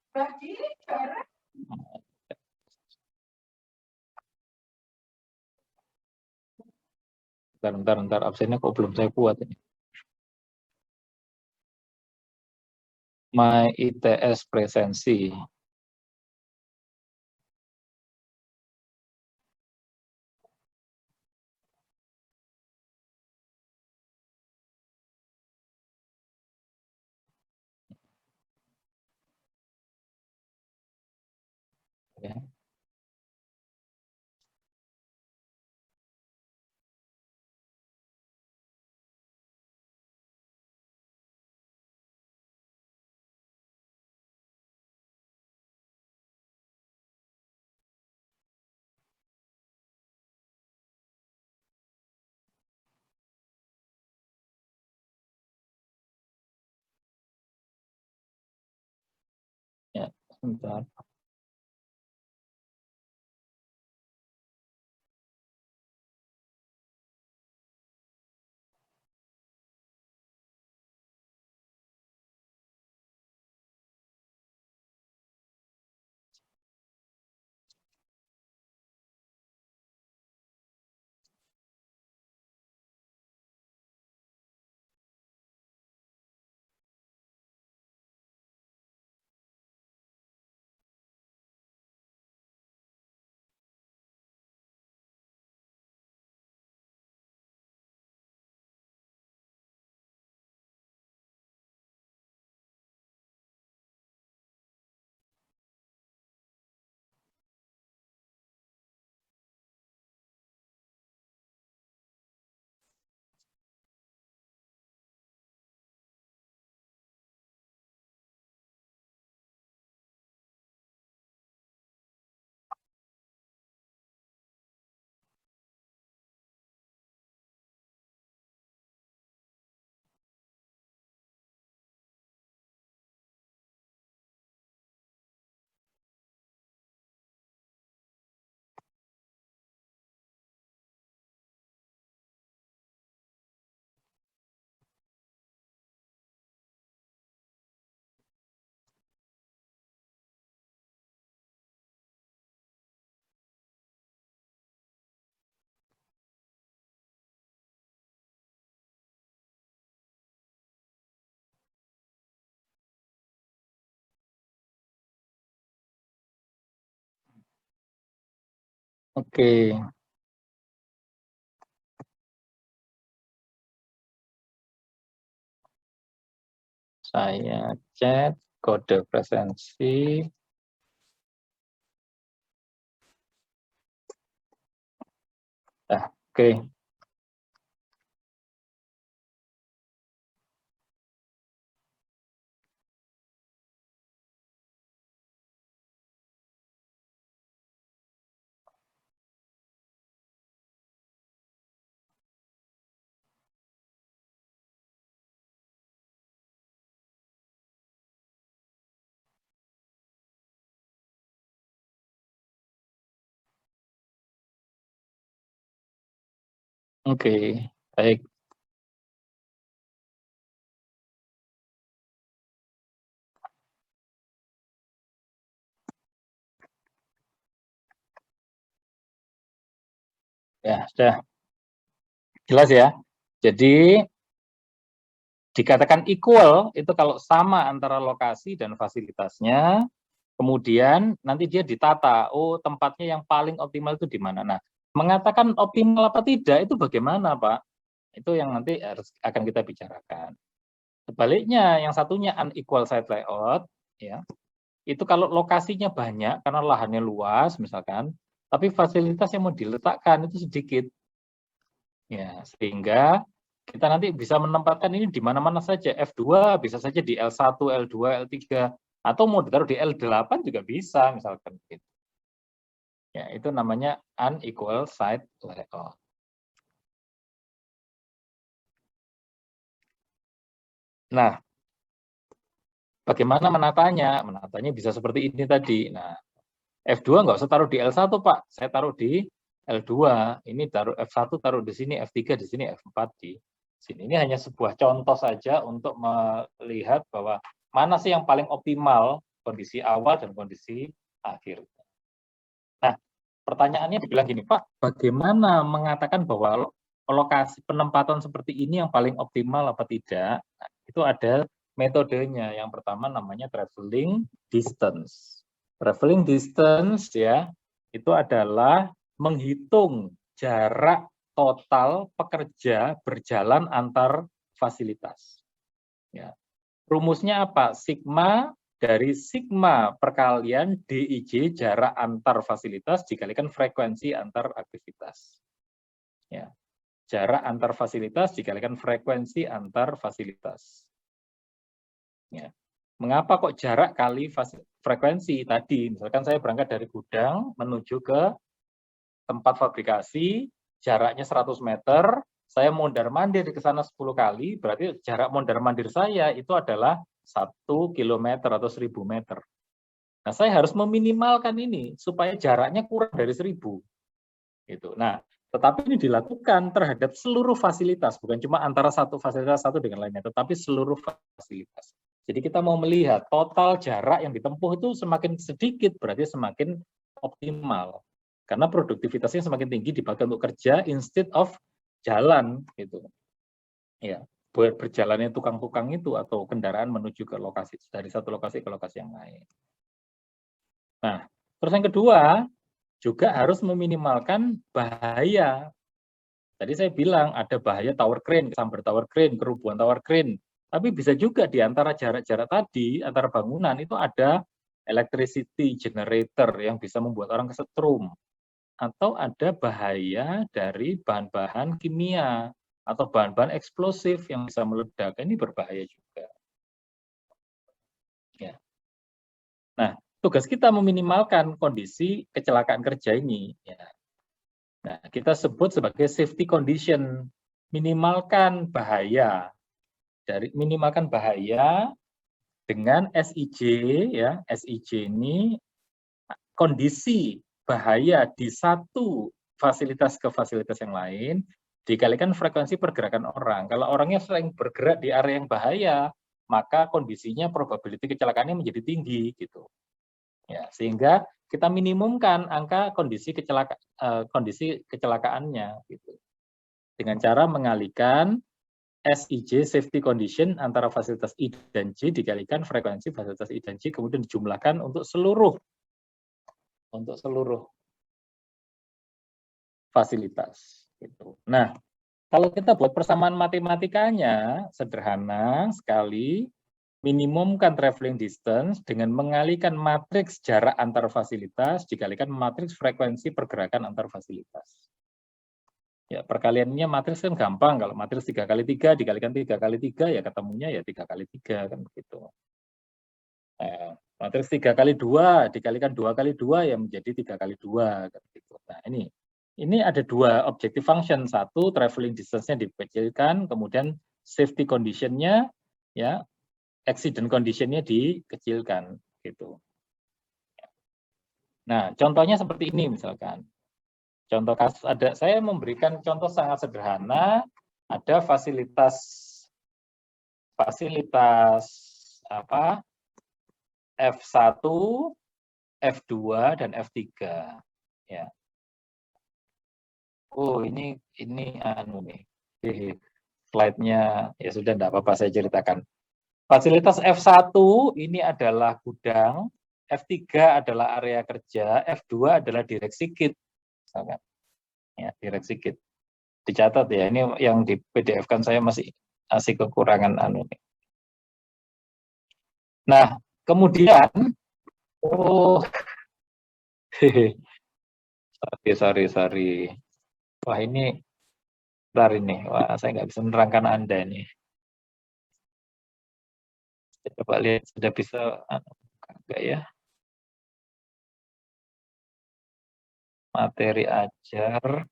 Bentar, absennya kok belum saya buat ini. My ITS presensi. Ya. Ya, sebentar. Oke. Saya chat kode presensi. Oke. Oke, baik. Ya, sudah jelas ya. Jadi dikatakan equal itu kalau sama antara lokasi dan fasilitasnya, kemudian nanti dia ditata, oh tempatnya yang paling optimal itu di mana. Nah, mengatakan optimal apa tidak itu bagaimana, Pak? Itu yang nanti akan kita bicarakan. Sebaliknya, yang satunya unequal site layout, ya, itu kalau lokasinya banyak karena lahannya luas, misalkan, tapi fasilitas yang mau diletakkan itu sedikit, ya, sehingga kita nanti bisa menempatkan ini di mana-mana saja. F2 bisa saja di L1, L2, L3, atau mau ditaruh di L8 juga bisa, misalkan. Gitu. Ya, itu namanya unequal site layout. Nah, bagaimana menatanya? Menatanya bisa seperti ini tadi. Nah, F2 nggak usah taruh di L1, Pak. Saya taruh di L2. Ini taruh F1 taruh di sini, F3 di sini, F4 di sini. Ini hanya sebuah contoh saja untuk melihat bahwa mana sih yang paling optimal kondisi awal dan kondisi akhir. Nah, pertanyaannya dibilang gini, Pak, bagaimana mengatakan bahwa lokasi penempatan seperti ini yang paling optimal apa tidak? Nah, itu ada metodenya. Yang pertama namanya traveling distance. Traveling distance ya, itu adalah menghitung jarak total pekerja berjalan antar fasilitas. Ya. Rumusnya apa? Sigma dari sigma perkalian DIJ jarak antar fasilitas dikalikan frekuensi antar aktivitas. Ya. Jarak antar fasilitas dikalikan frekuensi antar fasilitas. Ya. Mengapa kok jarak kali frekuensi tadi? Misalkan saya berangkat dari gudang menuju ke tempat fabrikasi, jaraknya 100 meter, saya mondar-mandir ke sana 10 kali, berarti jarak mondar-mandir saya itu adalah 1 kilometer atau 1000 meter. Nah, saya harus meminimalkan ini supaya jaraknya kurang dari 1000. Gitu. Nah, tetapi ini dilakukan terhadap seluruh fasilitas, bukan cuma antara satu fasilitas satu dengan lainnya, tetapi seluruh fasilitas. Jadi kita mau melihat total jarak yang ditempuh itu semakin sedikit, berarti semakin optimal. Karena produktivitasnya semakin tinggi dipakai untuk kerja instead of jalan gitu. Ya, buat berjalannya tukang-tukang itu atau kendaraan menuju ke lokasi dari satu lokasi ke lokasi yang lain. Nah, terus yang kedua juga harus meminimalkan bahaya. Tadi saya bilang ada bahaya tower crane, kesambar tower crane, kerubuhan tower crane. Tapi bisa juga di antara jarak-jarak tadi, antara bangunan itu ada electricity generator yang bisa membuat orang kesetrum. Atau ada bahaya dari bahan-bahan kimia atau bahan-bahan eksplosif yang bisa meledak. Ini berbahaya juga. Ya. Nah, tugas kita meminimalkan kondisi kecelakaan kerja ini. Ya. Nah, kita sebut sebagai safety condition, minimalkan bahaya. Minimalkan bahaya dengan SIJ ya. SIJ ini kondisi bahaya di satu fasilitas ke fasilitas yang lain dikalikan frekuensi pergerakan orang. Kalau orangnya sering bergerak di area yang bahaya, maka kondisinya probability kecelakaannya menjadi tinggi gitu. Ya, sehingga kita minimumkan angka kondisi kecelakaannya gitu. Dengan cara mengalihkan SIJ safety condition antara fasilitas I dan J dikalikan frekuensi fasilitas I dan J kemudian dijumlahkan untuk seluruh fasilitas gitu. Nah, kalau kita buat persamaan matematikanya sederhana sekali, minimumkan traveling distance dengan mengalihkan matriks jarak antar fasilitas dikalikan matriks frekuensi pergerakan antar fasilitas. Ya, perkaliannya matriks kan gampang. Kalau matriks 3 kali 3 dikalikan 3 kali 3 ya ketemunya ya 3 kali 3 kan begitu. Matriks 3 kali 2 dikalikan 2 kali 2 ya menjadi 3 kali 2 kan begitu. Nah, ini ada dua objective function. Satu, traveling distance-nya dikecilkan, kemudian safety condition-nya ya, accident condition-nya dikecilkan gitu. Nah, contohnya seperti ini misalkan. Contoh kasus saya memberikan contoh sangat sederhana, ada fasilitas apa? F1, F2 dan F3 ya. Oh, ini anu nih. Slide-nya ya sudah enggak apa-apa saya ceritakan. Fasilitas F1 ini adalah gudang, F3 adalah area kerja, F2 adalah direksi kit. Misalkan. Ya, direksi kit. Dicatat ya, ini yang di PDF kan saya masih kekurangan anu nih. Nah, kemudian sorry. Wah, ini bentar ini. Wah, saya nggak bisa menerangkan Anda ini. Coba lihat sudah bisa enggak ya? Materi ajar.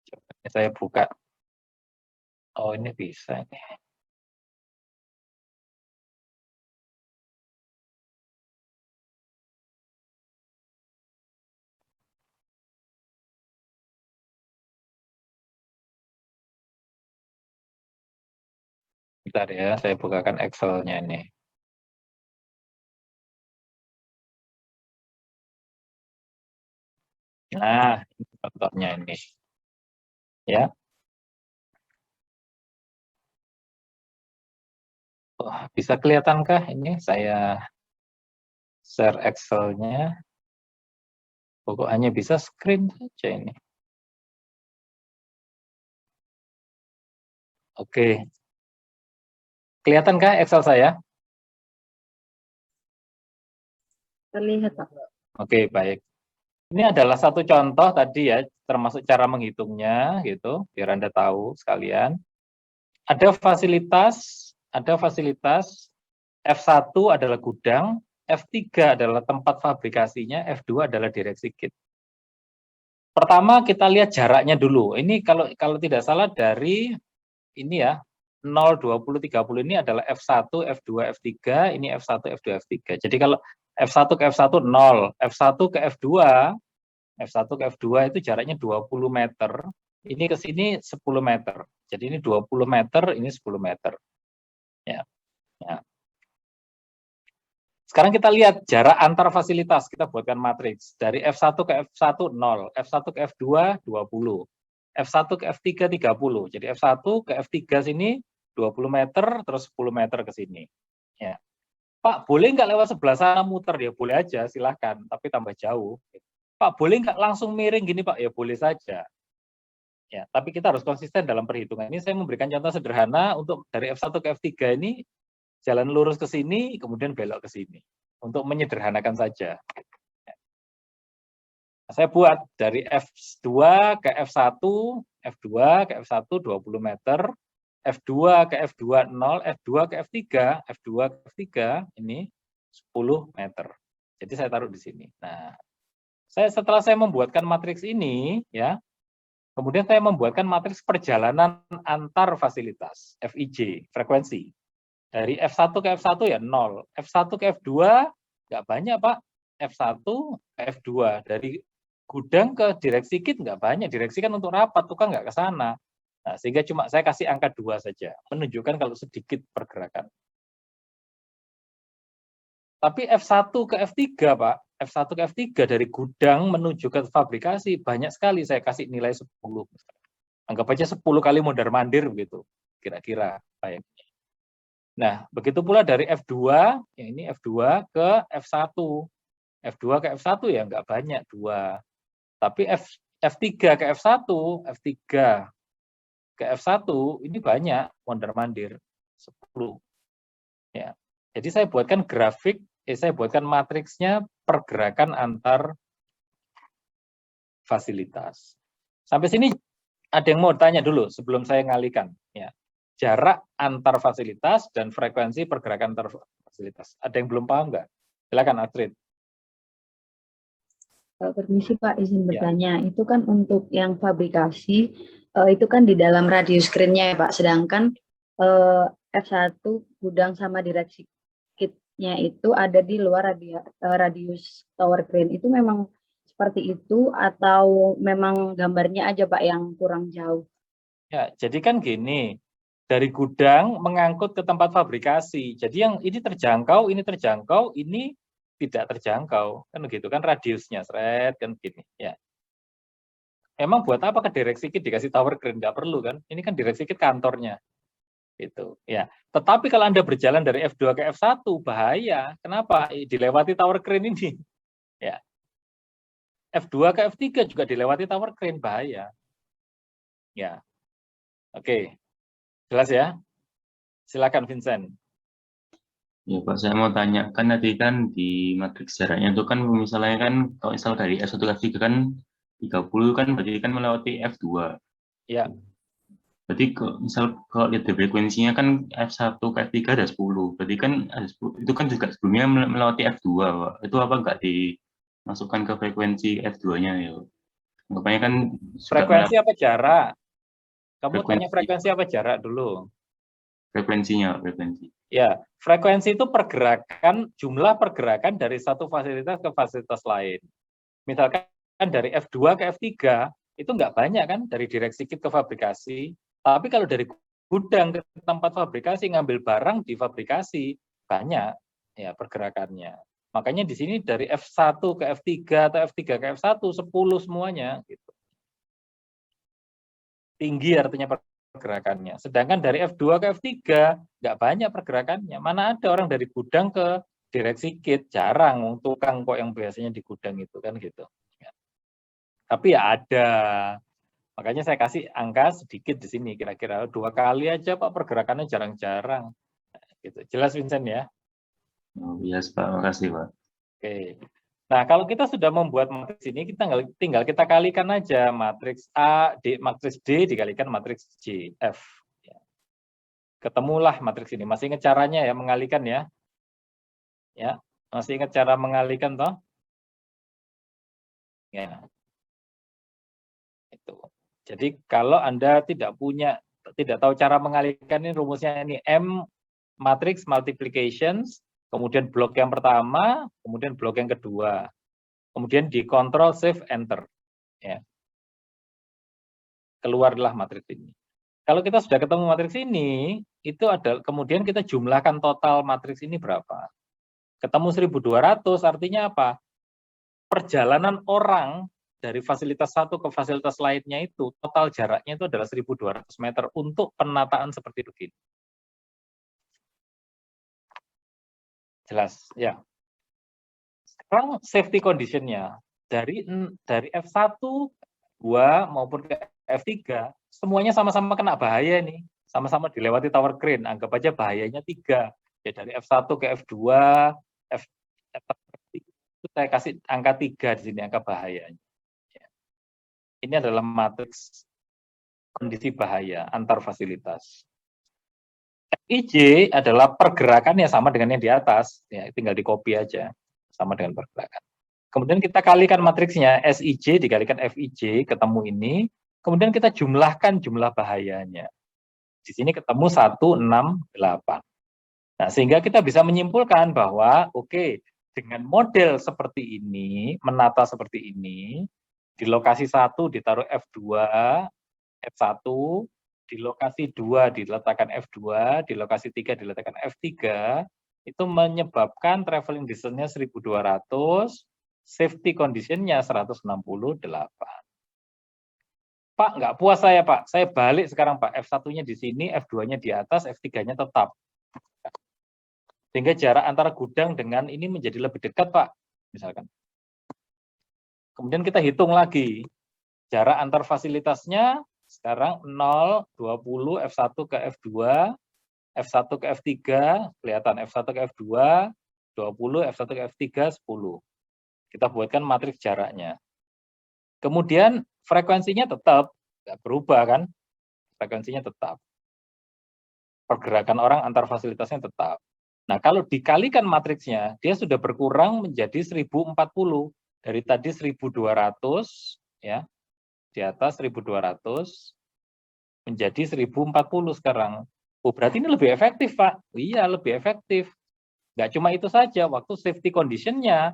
Coba saya buka. Oh, ini bisa nih. Bentar ya, saya bukakan Excel-nya nih. Nah, ini contohnya ini. Ya. Oh, bisa kelihatankah ini saya share Excel-nya? Pokoknya bisa screen saja ini. Oke. Kelihatankah Excel saya?
Terlihat, Pak.
Oke, baik. Ini adalah satu contoh tadi ya, termasuk cara menghitungnya gitu, biar Anda tahu sekalian. Ada fasilitas F1 adalah gudang, F3 adalah tempat fabrikasinya, F2 adalah direksi kit. Pertama kita lihat jaraknya dulu. Ini kalau tidak salah dari ini ya, 0, 20, 30 ini adalah F1, F2, F3, ini F1, F2, F3. Jadi kalau F1 ke F1 0, F1 ke F2, F1 ke F2 itu jaraknya 20 meter. Ini ke sini 10 meter. Jadi ini 20 meter, ini 10 meter. Ya. Ya. Sekarang kita lihat jarak antar fasilitas. Kita buatkan matriks. Dari F1 ke F1 0, F1 ke F2 20. F1 ke F3 30. Jadi F1 ke F3 sini 20 meter, terus 10 meter ke sini. Ya. Pak, boleh nggak lewat sebelah sana muter? Ya boleh aja, silahkan. Tapi tambah jauh. Pak, boleh nggak langsung miring gini Pak? Ya boleh saja. Ya, tapi kita harus konsisten dalam perhitungan. Ini saya memberikan contoh sederhana untuk dari F1 ke F3 ini, jalan lurus ke sini, kemudian belok ke sini. Untuk menyederhanakan saja. Saya buat dari F2 ke F1, F2 ke F1 20 meter, F2 ke F2 0, F2 ke F3, F2 ke F3 ini 10 meter. Jadi saya taruh di sini. Nah, setelah saya membuatkan matriks ini, ya, kemudian saya membuatkan matriks perjalanan antar fasilitas, FIJ, frekuensi. Dari F1 ke F1 ya 0, F1 ke F2 nggak banyak Pak, F1 ke F2. Dari gudang ke direksi kit nggak banyak, direksi kan untuk rapat, tukang nggak ke sana. Nah, sehingga cuma saya kasih angka 2 saja, menunjukkan kalau sedikit pergerakan. Tapi F1 ke F3 Pak, F1 ke F3 dari gudang menuju ke fabrikasi, banyak sekali saya kasih nilai 10. Anggap aja 10 kali mondar-mandir begitu, kira-kira. Nah, begitu pula dari F2, ya ini F2 ke F1. F2 ke F1 ya nggak banyak, 2. Tapi F3 ke F1, F3 ke F1 ini banyak mondar-mandir, 10. Ya. Jadi saya buatkan grafik, saya buatkan matriksnya pergerakan antar fasilitas. Sampai sini ada yang mau tanya dulu sebelum saya ngalihkan, ya. Jarak antar fasilitas dan frekuensi pergerakan antar fasilitas. Ada yang belum paham nggak? Silakan Astrid.
Permisi Pak, izin bertanya. Itu kan untuk yang fabrikasi, itu kan di dalam radius screen-nya ya Pak. Sedangkan F1 gudang sama direksi kitnya itu ada di luar radius tower crane. Itu memang seperti itu atau memang gambarnya aja Pak yang kurang jauh?
Ya, jadi kan gini. dari gudang mengangkut ke tempat fabrikasi. Jadi yang ini terjangkau, ini tidak terjangkau. Kan begitu kan radiusnya, seret kan gini ya. Emang buat apa ke Direct Kit dikasih tower crane? Nggak perlu kan? Ini kan Direct Kit kantornya. Gitu ya. Tetapi kalau Anda berjalan dari F2 ke F1 bahaya. Kenapa? Dilewati tower crane ini. Ya. F2 ke F3 juga dilewati tower crane, bahaya. Ya. Oke. Jelas ya? Silakan Vincent.
Ya Pak, saya mau tanya, kan tadi kan di matriks jaraknya itu kan misalnya kan kalau misal dari F1 ke F3 kan 30 kan berarti kan melewati F2.
Ya.
Berarti misal kalau lihat dari frekuensinya kan F1 ke F3 ada 10. Berarti kan ada 10, itu kan juga sebelumnya melewati F2, Pak. Itu apa nggak dimasukkan ke frekuensi F2-nya ya? Makanya kan
frekuensi apa jarak? Kamu
frekuensi.
tanya frekuensi apa jarak dulu?
Frekuensinya, frekuensi.
Ya, frekuensi itu pergerakan, jumlah pergerakan dari satu fasilitas ke fasilitas lain. Misalkan dari F2 ke F3, itu nggak banyak kan dari Direct Kit ke fabrikasi. Tapi kalau dari gudang ke tempat fabrikasi, ngambil barang di fabrikasi, banyak ya pergerakannya. Makanya di sini dari F1 ke F3 atau F3 ke F1, 10 semuanya. Gitu. Tinggi artinya pergerakannya. Sedangkan dari F2 ke F3 nggak banyak pergerakannya. Mana ada orang dari gudang ke Direct Kit, jarang tukang kok yang biasanya di gudang itu kan gitu. Ya. Tapi ya ada. Makanya saya kasih angka sedikit di sini, kira-kira 2 kali aja Pak pergerakannya jarang-jarang. Gitu. Jelas Vincent ya?
Oh, yes Pak, makasih Pak.
Oke. Nah, kalau kita sudah membuat matriks ini, kita tinggal kita kalikan aja matriks A, matriks D dikalikan matriks J, F. Ketemulah matriks ini. Masih ingat caranya ya, mengalikan ya? Ya, masih ingat cara mengalikan toh? Ya. Itu. Jadi kalau Anda tidak tahu cara mengalikan, ini rumusnya ini M matrix multiplications, kemudian blok yang pertama, kemudian blok yang kedua. Kemudian di Ctrl Shift Enter. Ya. Keluarlah matriks ini. Kalau kita sudah ketemu matriks ini, itu ada kemudian kita jumlahkan total matriks ini berapa. Ketemu 1200 artinya apa? Perjalanan orang dari fasilitas satu ke fasilitas lainnya itu total jaraknya itu adalah 1200 meter untuk penataan seperti begini. Jelas ya. Sekarang safety condition-nya dari F1, 2 maupun ke F3 semuanya sama-sama kena bahaya nih, sama-sama dilewati tower crane. Anggap aja bahayanya 3. Ya dari F1 ke F2, F3 itu saya kasih angka 3 di sini angka bahayanya. Ya. Ini adalah matriks kondisi bahaya antar fasilitas. FIJ adalah pergerakannya sama dengan yang di atas, ya tinggal di copy aja. Sama dengan pergerakan. Kemudian kita kalikan matriksnya, SIJ dikalikan FIJ, ketemu ini. Kemudian kita jumlahkan jumlah bahayanya. Di sini ketemu 168. Nah, sehingga kita bisa menyimpulkan bahwa, oke, dengan model seperti ini, menata seperti ini, di lokasi 1 ditaruh F2, F1, di lokasi 2 diletakkan F2, di lokasi 3 diletakkan F3, itu menyebabkan traveling distance-nya 1200, safety condition-nya 168. Pak, nggak puas saya, Pak. Saya balik sekarang, Pak. F1-nya di sini, F2-nya di atas, F3-nya tetap. Sehingga jarak antara gudang dengan ini menjadi lebih dekat, Pak. Misalkan. Kemudian kita hitung lagi. Jarak antar fasilitasnya sekarang 0, 20, F1 ke F2, F1 ke F3, kelihatan F1 ke F2, 20, F1 ke F3, 10. Kita buatkan matriks jaraknya. Kemudian frekuensinya tetap, nggak berubah kan? Frekuensinya tetap. Pergerakan orang antar fasilitasnya tetap. Nah, kalau dikalikan matriksnya, dia sudah berkurang menjadi 1040. Dari tadi 1200, ya, di atas 1200, menjadi 1040 sekarang. Oh, berarti ini lebih efektif, Pak. Iya, lebih efektif. Nggak cuma itu saja, waktu safety condition-nya,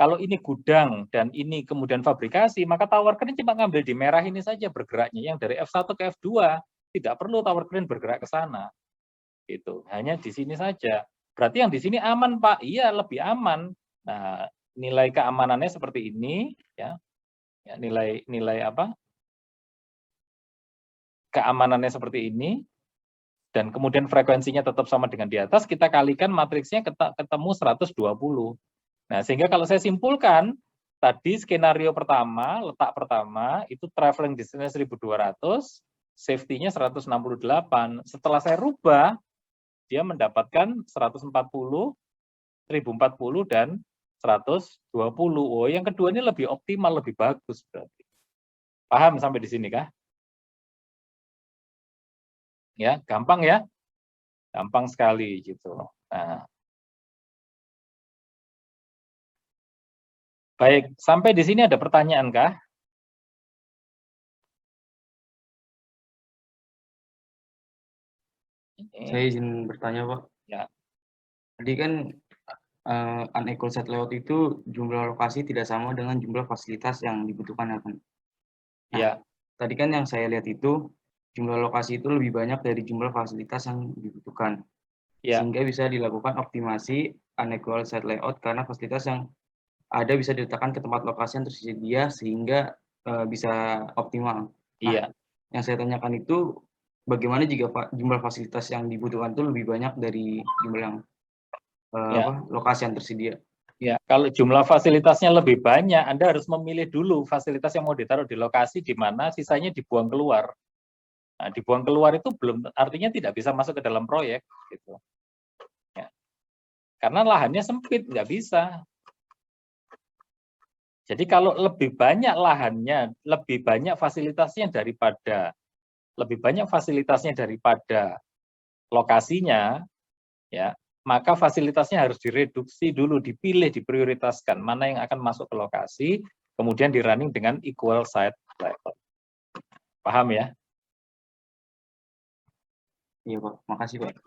kalau ini gudang dan ini kemudian fabrikasi, maka tower crane cuma ngambil di merah ini saja bergeraknya. Yang dari F1 ke F2, tidak perlu tower crane bergerak ke sana. Itu hanya di sini saja. Berarti yang di sini aman, Pak. Iya, lebih aman. Nah, nilai keamanannya seperti ini, ya. Nilai apa? Keamanannya seperti ini, dan kemudian frekuensinya tetap sama dengan di atas, kita kalikan matriksnya ketemu 120. Nah, sehingga kalau saya simpulkan, tadi skenario pertama, letak pertama, itu traveling distance 1200, safety-nya 168. Setelah saya rubah, dia mendapatkan 140, 1040, dan 120. Oh, yang kedua ini lebih optimal, lebih bagus berarti. Paham sampai di sini kah? Ya, gampang ya? Gampang sekali gitu. Nah, baik, sampai di sini ada pertanyaan kah?
Saya izin bertanya, Pak.
Ya.
Tadi kan unequal site layout itu jumlah lokasi tidak sama dengan jumlah fasilitas yang dibutuhkan, ya kan? Nah,
Ya.
tadi kan yang saya lihat itu jumlah lokasi itu lebih banyak dari jumlah fasilitas yang dibutuhkan.
Ya.
Sehingga bisa dilakukan optimasi unequal site layout karena fasilitas yang ada bisa diletakkan ke tempat lokasi yang tersedia sehingga bisa optimal. Nah,
Iya.
yang saya tanyakan itu bagaimana jika jumlah fasilitas yang dibutuhkan itu lebih banyak dari jumlah yang lokasi yang tersedia?
Ya, kalau jumlah fasilitasnya lebih banyak, Anda harus memilih dulu fasilitas yang mau ditaruh di lokasi di mana sisanya dibuang keluar. Nah, dibuang keluar itu belum artinya tidak bisa masuk ke dalam proyek, gitu. Ya. Karena lahannya sempit, nggak bisa. Jadi kalau lebih banyak lahannya, lebih banyak fasilitasnya daripada lokasinya, ya, maka fasilitasnya harus direduksi dulu, dipilih, diprioritaskan mana yang akan masuk ke lokasi, kemudian di running dengan equal site layout. Paham ya?
Iya, Pak. Makasih, Pak.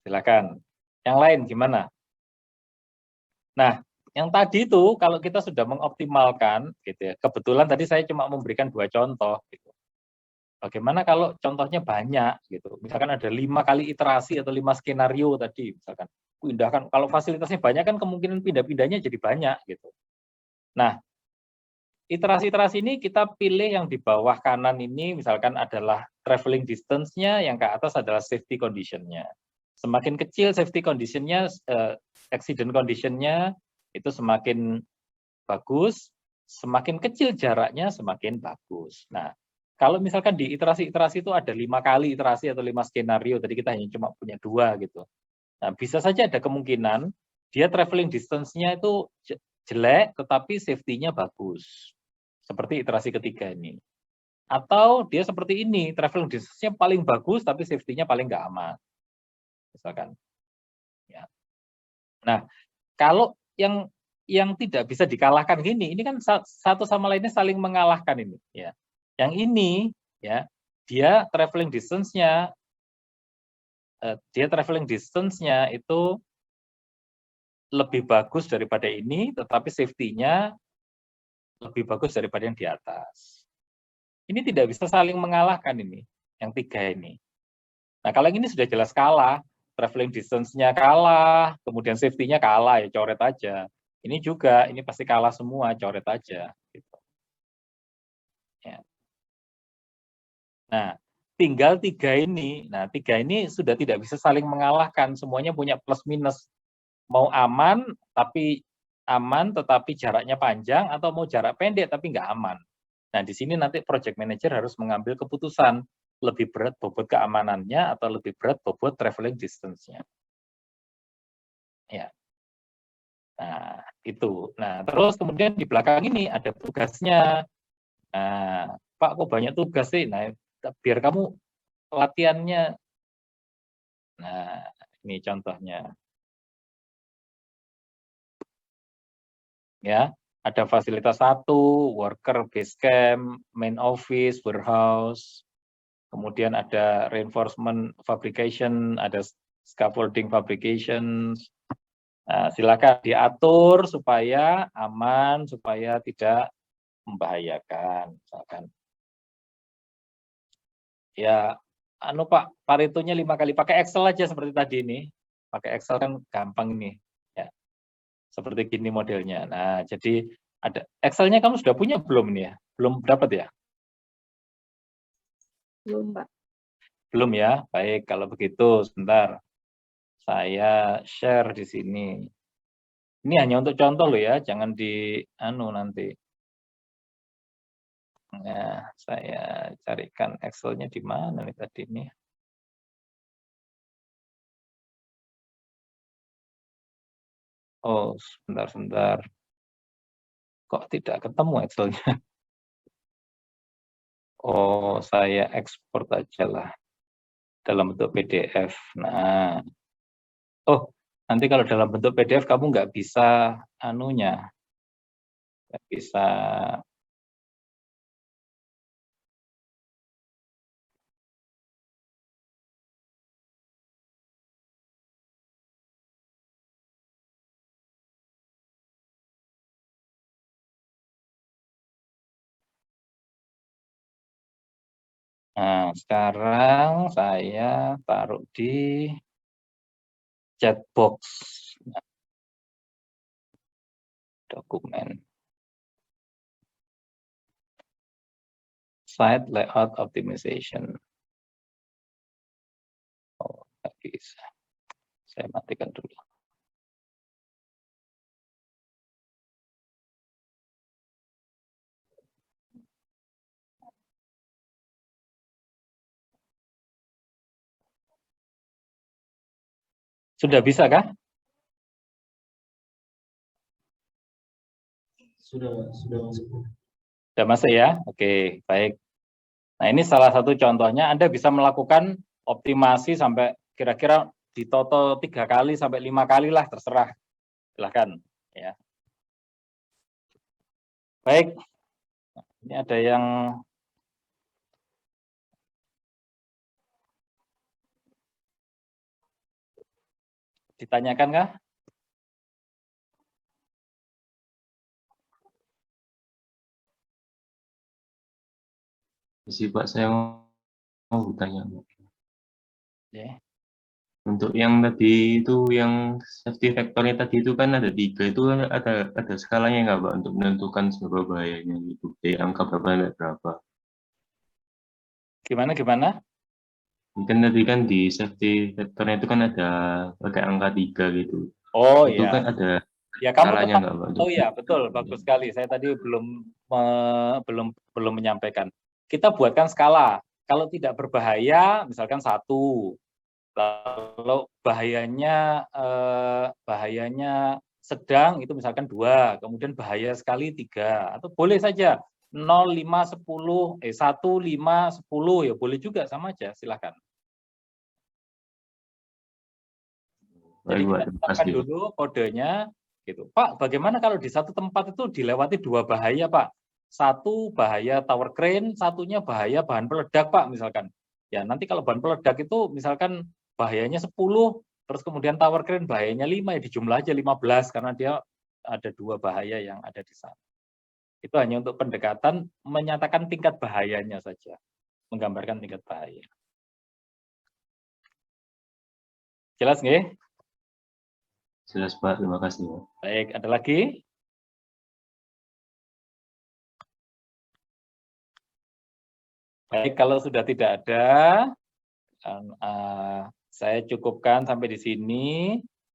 Silakan. Yang lain gimana? Nah, yang tadi itu kalau kita sudah mengoptimalkan, gitu ya. Kebetulan tadi saya cuma memberikan 2 contoh. Gitu. Bagaimana kalau contohnya banyak, gitu. Misalkan ada 5 kali iterasi atau 5 skenario tadi, misalkan. Pindahkan, kalau fasilitasnya banyak kan kemungkinan pindah-pindahnya jadi banyak, gitu. Nah, iterasi-iterasi ini kita pilih yang di bawah kanan ini, misalkan adalah traveling distance-nya, yang ke atas adalah safety condition-nya. Semakin kecil safety condition-nya, accident condition-nya, itu semakin bagus, semakin kecil jaraknya semakin bagus. Nah, kalau misalkan di iterasi-iterasi itu ada 5 kali iterasi atau 5 skenario, tadi kita hanya cuma punya 2 gitu. Nah, bisa saja ada kemungkinan dia traveling distance-nya itu jelek, tetapi safety-nya bagus. Seperti iterasi ketiga ini. Atau dia seperti ini, traveling distance-nya paling bagus, tapi safety-nya paling nggak aman. Misalkan. Ya. Nah, kalau yang tidak bisa dikalahkan gini, ini kan satu sama lainnya saling mengalahkan ini. Ya. Yang ini, ya, dia traveling distance-nya itu lebih bagus daripada ini, tetapi safety-nya lebih bagus daripada yang di atas. Ini tidak bisa saling mengalahkan ini, yang 3 ini. Nah, kalau yang ini sudah jelas kalah, traveling distance-nya kalah, kemudian safety-nya kalah, ya coret aja. Ini juga, ini pasti kalah semua, coret aja. Gitu. Ya. Nah, tinggal 3 ini. Nah, 3 ini sudah tidak bisa saling mengalahkan, semuanya punya plus minus. Mau aman tetapi jaraknya panjang, atau mau jarak pendek tapi nggak aman. Nah, di sini nanti project manager harus mengambil keputusan lebih berat bobot keamanannya atau lebih berat bobot traveling distance-nya. Ya. Nah, itu. Nah, terus kemudian di belakang ini ada tugasnya. Nah, Pak, kok banyak tugas sih? Nah, biar kamu latihannya. Nah, ini contohnya. Ya, ada fasilitas 1, worker base camp, main office, warehouse, kemudian ada reinforcement fabrication, ada scaffolding fabrication. Nah, silakan diatur supaya aman, supaya tidak membahayakan, misalkan. Ya, anu Pak, Paretonya 5 kali. Pakai Excel aja seperti tadi ini. Pakai Excel kan gampang ini. Ya. Seperti gini modelnya. Nah, jadi ada Excelnya kamu sudah punya belum nih ya? Belum dapat ya?
Belum, Pak.
Belum ya? Baik, kalau begitu sebentar. Saya share di sini. Ini hanya untuk contoh loh ya, jangan di anu nanti. Nah, saya carikan Excel-nya di mana nih tadi nih. Oh, sebentar. Kok tidak ketemu Excel-nya? Oh, saya ekspor aja lah dalam bentuk PDF. Nah, oh, nanti kalau dalam bentuk PDF kamu nggak bisa anunya, nggak bisa. Nah, sekarang saya taruh di chat box. Nah, dokumen. Site layout optimization. Oh, nggak bisa. Saya matikan dulu. Sudah bisa kah?
Sudah masuk.
Sudah masuk ya? Oke, baik. Nah, ini salah satu contohnya. Anda bisa melakukan optimasi sampai kira-kira ditoto 3 kali sampai 5 kali lah, terserah. Silahkan. Ya. Baik. Ini ada yang ditanyakan kah?
Sih Pak, saya mau bertanya.
Ya.
Untuk yang tadi itu, yang safety factor-nya tadi itu kan ada 3, itu ada skalanya nggak Pak untuk menentukan seberapa bahayanya gitu, dari angka berapa sampai berapa?
Gimana?
Mungkin tadi kan di safety factor-nya itu kan ada pakai angka 3 gitu.
Oh
Itu
ya.
kan ada
Ya, kamu
skalanya
tetap.
nggak Pak?
Oh ya, betul, bagus sekali. Saya tadi belum menyampaikan. Kita buatkan skala. Kalau tidak berbahaya, misalkan 1. Kalau bahayanya sedang itu misalkan 2, kemudian bahaya sekali 3, atau boleh saja 0, 5, 10, 1, 5, 10 ya boleh juga, sama aja, silakan. Jadi kita tetapkan dulu kodenya gitu. Pak, bagaimana kalau di satu tempat itu dilewati 2 bahaya, Pak? 1 bahaya tower crane, 1-nya bahaya bahan peledak, Pak, misalkan. Ya, nanti kalau bahan peledak itu misalkan bahayanya 10, terus kemudian tower crane bahayanya 5, ya dijumlah aja 15 karena dia ada 2 bahaya yang ada di sana. Itu hanya untuk pendekatan menyatakan tingkat bahayanya saja, menggambarkan tingkat bahaya. Jelas nggih?
Jelas Pak, terima kasih.
Baik, ada lagi? Baik, kalau sudah tidak ada, saya cukupkan sampai di sini.